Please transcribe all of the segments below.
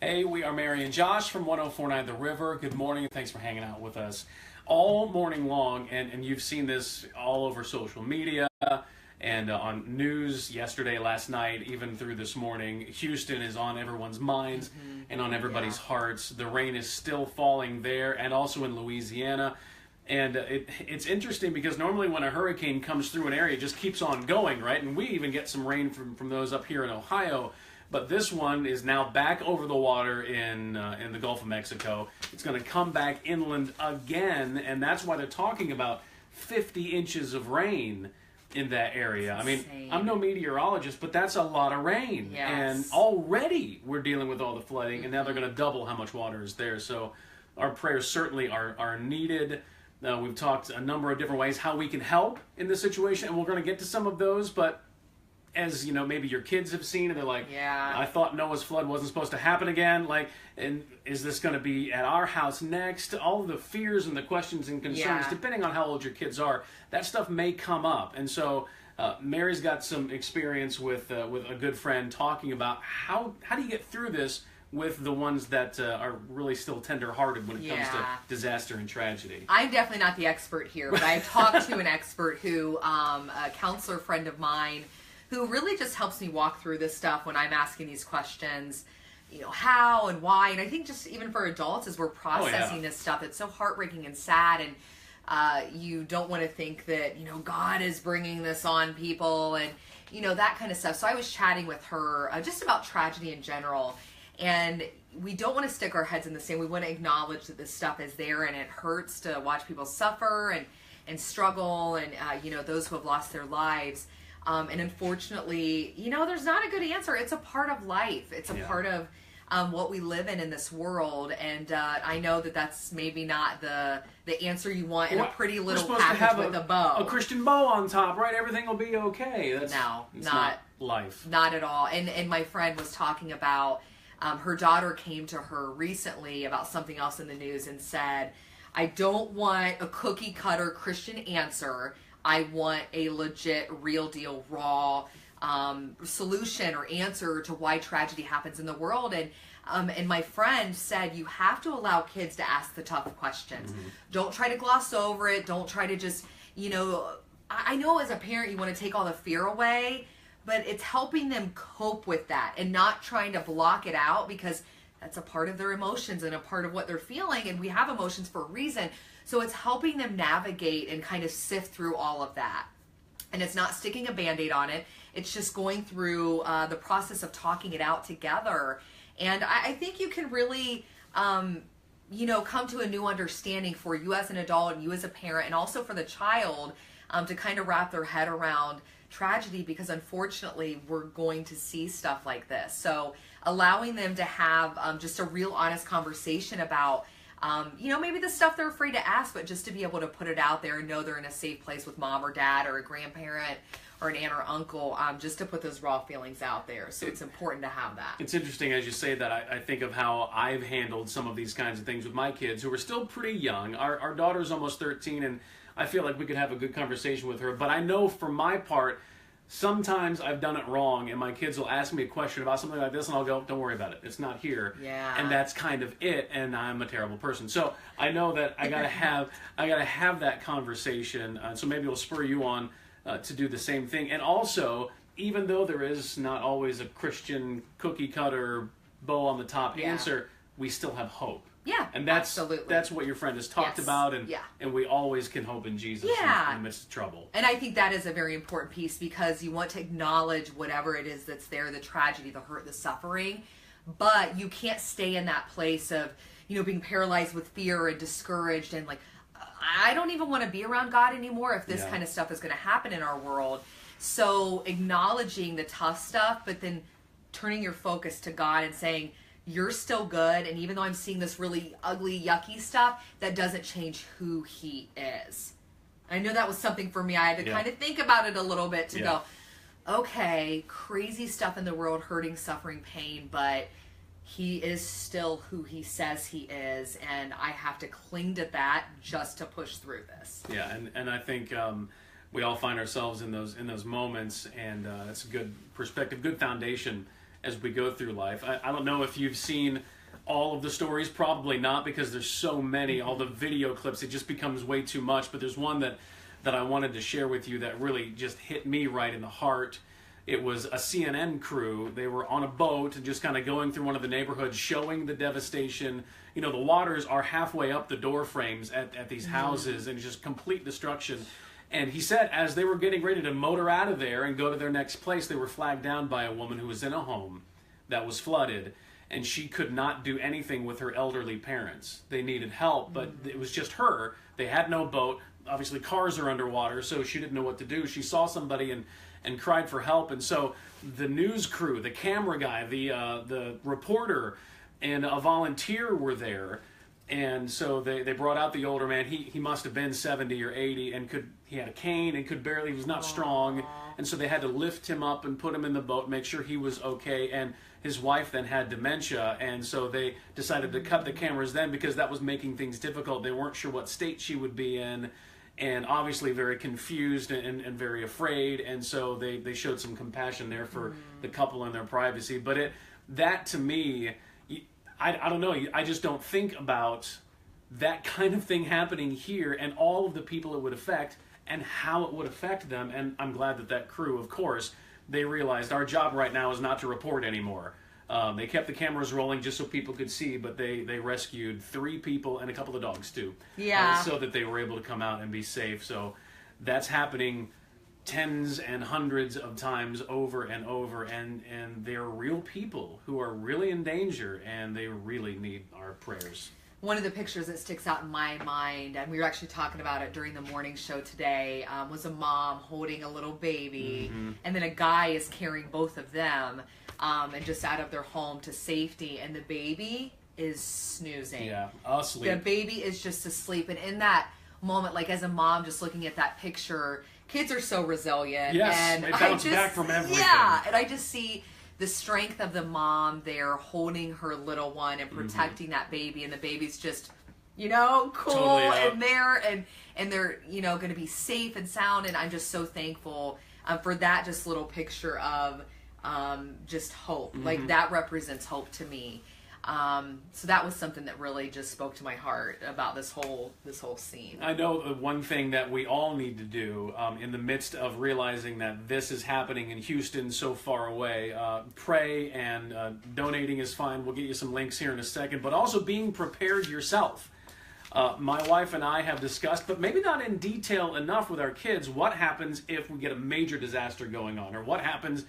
Hey, we are Mary and Josh from 1049 The River. Good morning, and thanks for hanging out with us all morning long. And you've seen this all over social media and on news yesterday, last night, even through this morning. Houston is on everyone's minds and on everybody's hearts. The rain is still falling there and also in Louisiana. And it's interesting because normally when a hurricane comes through an area, it just keeps on going, right? And we even get some rain from those up here in Ohio. But this one is now back over the water in the Gulf of Mexico. It's going to come back inland again, and that's why they're talking about 50 inches of rain in that area. I mean, I'm no meteorologist, but that's a lot of rain. Yes. And already we're dealing with all the flooding, and now they're going to double how much water is there. So our prayers certainly are needed. We've talked a number of different ways how we can help in this situation, and we're going to get to some of those, but as you know, maybe your kids have seen, and they're like, I thought Noah's flood wasn't supposed to happen again. Like, and is this going to be at our house next? All of the fears and the questions and concerns, depending on how old your kids are, that stuff may come up. And so Mary's got some experience with a good friend talking about how do you get through this with the ones that are really still tender-hearted when it comes to disaster and tragedy. I'm definitely not the expert here, but I've talked to an expert who, a counselor friend of mine, who really just helps me walk through this stuff when I'm asking these questions, you know, how and why. And I think just even for adults, as we're processing this stuff, it's so heartbreaking and sad. And you don't want to think that, you know, God is bringing this on people and, you know, that kind of stuff. So I was chatting with her just about tragedy in general. And we don't want to stick our heads in the sand. We want to acknowledge that this stuff is there and it hurts to watch people suffer and struggle and, you know, those who have lost their lives. And unfortunately, you know, there's not a good answer. It's a part of life. It's a part of what we live in this world. And I know that that's maybe not the answer you want in a pretty little package with a bow. A Christian bow on top, right? Everything will be okay. That's, no, not life. Not at all. And my friend was talking about her daughter came to her recently about something else in the news and said, I don't want a cookie cutter Christian answer. I want a legit, real deal, raw solution or answer to why tragedy happens in the world. And my friend said, you have to allow kids to ask the tough questions. Don't try to gloss over it. Don't try to just, you know, I know as a parent you want to take all the fear away, but it's helping them cope with that and not trying to block it out because that's a part of their emotions and a part of what they're feeling. And we have emotions for a reason. So it's helping them navigate and kind of sift through all of that. And it's not sticking a Band-Aid on it. It's just going through the process of talking it out together. And I think you can really, you know, come to a new understanding for you as an adult and you as a parent and also for the child to kind of wrap their head around tragedy because unfortunately we're going to see stuff like this. So allowing them to have just a real honest conversation about you know, maybe the stuff they're afraid to ask, but just to be able to put it out there and know they're in a safe place with mom or dad or a grandparent or an aunt or uncle, just to put those raw feelings out there. So it's important to have that. It's interesting as you say that. I think of how I've handled some of these kinds of things with my kids who are still pretty young. Our daughter's almost 13, and I feel like we could have a good conversation with her. But I know for my part, sometimes I've done it wrong, and my kids will ask me a question about something like this, and I'll go, don't worry about it. It's not here. And that's kind of it, and I'm a terrible person. So I know that I gotta have that conversation, so maybe it'll spur you on to do the same thing. And also, even though there is not always a Christian cookie-cutter, bow on the top answer, we still have hope. Yeah, and that's absolutely. That's what your friend has talked about, and we always can hope in Jesus in the midst of trouble. And I think that is a very important piece because you want to acknowledge whatever it is that's there, the tragedy, the hurt, the suffering, but you can't stay in that place of, you know, being paralyzed with fear and discouraged and like, I don't even want to be around God anymore if this kind of stuff is going to happen in our world. So acknowledging the tough stuff, but then turning your focus to God and saying, you're still good, and even though I'm seeing this really ugly, yucky stuff, that doesn't change who he is. I know that was something for me. I had to kind of think about it a little bit to go, okay, crazy stuff in the world, hurting, suffering, pain, but he is still who he says he is, and I have to cling to that just to push through this. Yeah, and I think we all find ourselves in those moments, and it's a good perspective, good foundation as we go through life. I don't know if you've seen all of the stories, probably not, because there's so many, all the video clips, it just becomes way too much. But there's one that I wanted to share with you that really just hit me right in the heart. It was a CNN crew. They were on a boat and just kind of going through one of the neighborhoods, showing the devastation. You know, the waters are halfway up the door frames at these houses, and just complete destruction. And he said as they were getting ready to motor out of there and go to their next place, they were flagged down by a woman who was in a home that was flooded, and she could not do anything with her elderly parents. They needed help, but it was just her. They had no boat. Obviously, cars are underwater, so she didn't know what to do. She saw somebody and cried for help. And so the news crew, the camera guy, the reporter, and a volunteer were there. And so they brought out the older man. He must have been 70 or 80, and he had a cane and could barely, he was not strong. And so they had to lift him up and put him in the boat, make sure he was okay. And his wife then had dementia, and so they decided to cut the cameras then because that was making things difficult. They weren't sure what state she would be in, and obviously very confused and very afraid. And so they showed some compassion there for the couple and their privacy. But that to me, I don't know, I just don't think about that kind of thing happening here and all of the people it would affect and how it would affect them. And I'm glad that crew, of course, they realized our job right now is not to report anymore. They kept the cameras rolling just so people could see, but they rescued 3 people and a couple of dogs too. Yeah. So that they were able to come out and be safe. So that's happening tens and hundreds of times over and over, and they're real people who are really in danger, and they really need our prayers. One of the pictures that sticks out in my mind, and we were actually talking about it during the morning show today, was a mom holding a little baby, and then a guy is carrying both of them, and just out of their home to safety, and the baby is snoozing. Yeah, asleep. The baby is just asleep, and in that moment, like as a mom, just looking at that picture, kids are so resilient. Yes, and they bounce back from everything. Yeah, and I just see the strength of the mom there holding her little one and protecting that baby, and the baby's just, cool totally and there, and they're, going to be safe and sound, and I'm just so thankful for that just little picture of just hope. Like that represents hope to me. So that was something that really just spoke to my heart about this whole scene. I know the one thing that we all need to do in the midst of realizing that this is happening in Houston so far away, pray, and donating is fine. We'll get you some links here in a second, but also being prepared yourself. My wife and I have discussed, but maybe not in detail enough with our kids, what happens if we get a major disaster going on, or what happens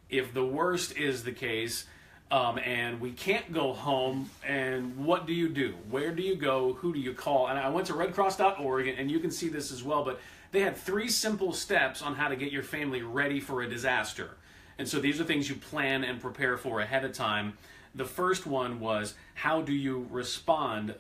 if the worst is the case. And we can't go home, and what do you do? Where do you go? Who do you call? And I went to redcross.org, and you can see this as well, but they had 3 simple steps on how to get your family ready for a disaster. And so these are things you plan and prepare for ahead of time. The first one was, how do you respond?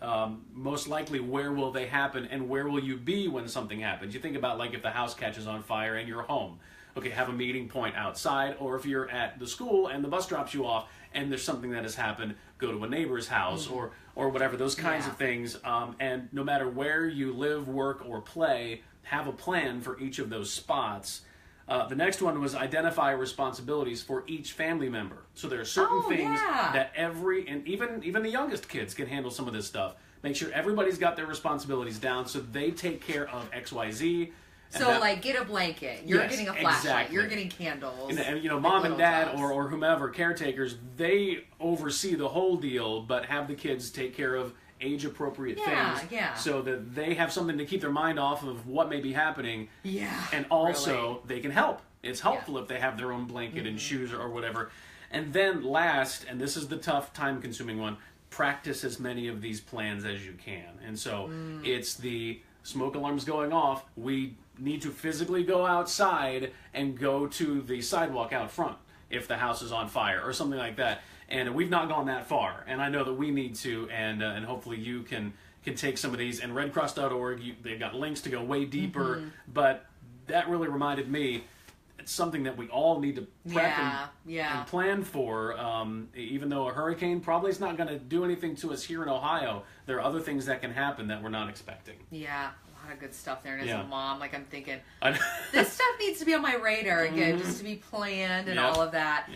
Most likely, where will they happen, and where will you be when something happens? You think about, like, if the house catches on fire and you're home. Okay, have a meeting point outside, or if you're at the school and the bus drops you off and there's something that has happened, go to a neighbor's house or whatever, those kinds of things. And no matter where you live, work, or play, have a plan for each of those spots. The next one was identify responsibilities for each family member. So there are certain things that and even the youngest kids can handle some of this stuff. Make sure everybody's got their responsibilities down so they take care of X, Y, Z. So, like, get a blanket. You're getting a flashlight. Exactly. You're getting candles. And mom and dad or whomever, caretakers, they oversee the whole deal, but have the kids take care of age-appropriate things so that they have something to keep their mind off of what may be happening. Yeah, and also, they can help. It's helpful if they have their own blanket and shoes or whatever. And then last, and this is the tough, time-consuming one, practice as many of these plans as you can. And so it's the smoke alarm's going off. We need to physically go outside and go to the sidewalk out front if the house is on fire or something like that. And we've not gone that far, and I know that we need to, and hopefully you can take some of these. And redcross.org, they've got links to go way deeper, but that really reminded me it's something that we all need to prep and plan for. Even though a hurricane probably is not going to do anything to us here in Ohio, there are other things that can happen that we're not expecting. Yeah. Of good stuff there, and as a mom, like, I'm thinking this stuff needs to be on my radar again, just to be planned and all of that.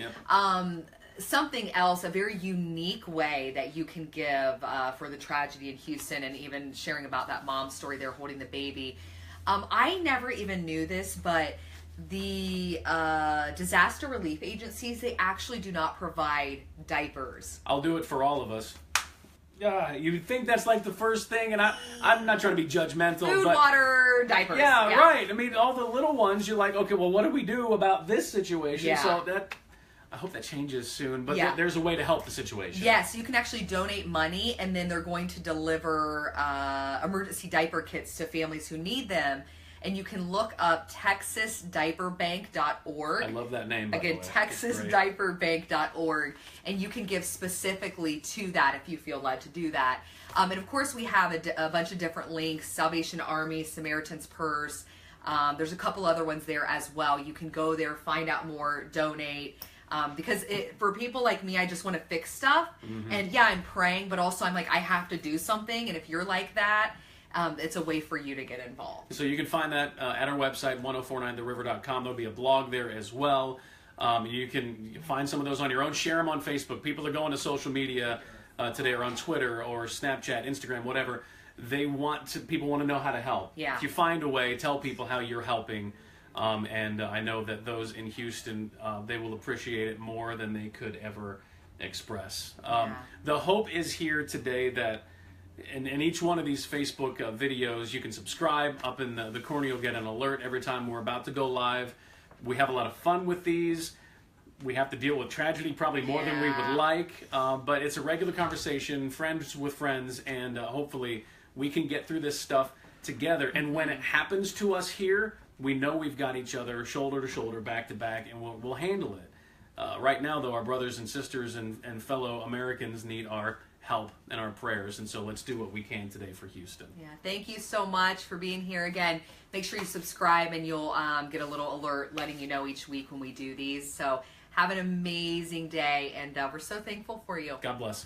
something else, a very unique way that you can give for the tragedy in Houston, and even sharing about that mom's story there holding the baby. I never even knew this, but the disaster relief agencies, they actually do not provide diapers. I'll do it for all of us. Yeah, you'd think that's like the first thing, and I'm not trying to be judgmental. Food, but water, diapers. Yeah, right. I mean, all the little ones, you're like, okay, well, what do we do about this situation? Yeah. So I hope that changes soon, but Yeah. there's a way to help the situation. Yes, you can actually donate money, and then they're going to deliver emergency diaper kits to families who need them. And you can look up texasdiaperbank.org. I love that name, by Again, the way. texasdiaperbank.org. And you can give specifically to that if you feel led to do that. And of course, we have a bunch of different links: Salvation Army, Samaritan's Purse. There's a couple other ones there as well. You can go there, find out more, donate. Because for people like me, I just want to fix stuff. Mm-hmm. And yeah, I'm praying, but also I'm like, I have to do something. And if you're like that, it's a way for you to get involved. So you can find that at our website, 1049theriver.com. There'll be a blog there as well. You can find some of those on your own. Share them on Facebook. People are going to social media today, or on Twitter or Snapchat, Instagram, whatever. People want to know how to help. Yeah. If you find a way, tell people how you're helping. And I know that those in Houston, they will appreciate it more than they could ever express. The hope is here today that in each one of these Facebook videos, you can subscribe. Up in the corner, you'll get an alert every time we're about to go live. We have a lot of fun with these. We have to deal with tragedy probably more than we would like, but it's a regular conversation, friends with friends, and hopefully we can get through this stuff together. And when it happens to us here, we know we've got each other shoulder to shoulder, back to back, and we'll handle it. Right now, though, our brothers and sisters and fellow Americans need our help and our prayers, and so let's do what we can today for Houston. Yeah, thank you so much for being here again. Make sure you subscribe, and you'll get a little alert letting you know each week when we do these. So have an amazing day, and we're so thankful for you. God bless.